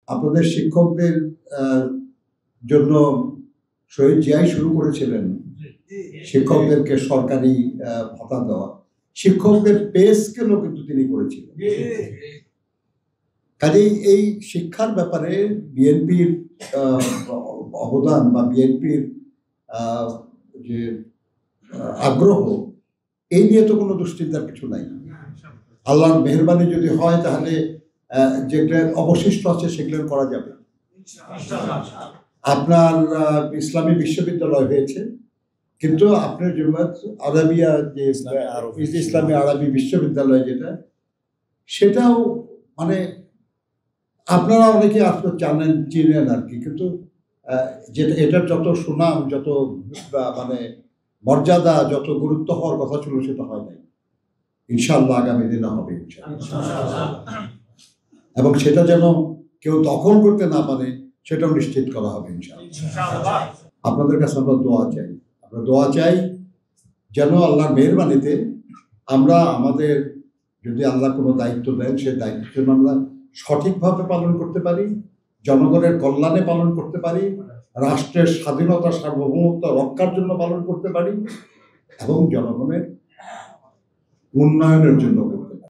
আপনাদের শিক্ষকদের জন্য শহীদ জিয়াই শুরু করেছিলেন শিক্ষকদেরকে সরকারি ভাতা দেওয়া, শিক্ষকদের পে স্কেলও কিন্তু তিনি করেছিলেন। কাজেই এই শিক্ষার ব্যাপারে বিএনপির অবদান বা বিএনপির যে আগ্রহ, এই নিয়ে তো কোনো দুশ্চিন্তার কিছু নাই। আল্লাহর মেহেরবানি যদি হয় তাহলে যেগুলো অবশিষ্ট আছে সেগুলো করা যাবে। আপনার ইসলামী বিশ্ববিদ্যালয় হয়েছে, কিন্তু আপনার আরবিয়া যে ইসলামী আরবি বিশ্ববিদ্যালয় যেটা, সেটাও মানে আপনারা অনেকে আসলে জানেন, চিনেন আর কি, কিন্তু যেটা এটার যত সুনাম, যত মানে মর্যাদা, যত গুরুত্ব হওয়ার কথা ছিল সেটা হয় নাই। ইনশাআল্লাহ আগামী দিনে হবে এবং সেটা যেন কেউ দখল করতে না পারে সেটাও নিশ্চিত করা হবে ইনশাআল্লাহ। আপনাদের কাছে আমরা দোয়া চাই যেন আল্লাহর মেহেরবানিতে আমরা আমাদের, যদি আল্লাহ কোনো দায়িত্ব দেন, সে দায়িত্ব যেন আমরা সঠিকভাবে পালন করতে পারি, জনগণের কল্যাণে পালন করতে পারি, রাষ্ট্রের স্বাধীনতা সার্বভৌমত্ব রক্ষার জন্য পালন করতে পারি এবং জনগণের উন্নয়নের জন্য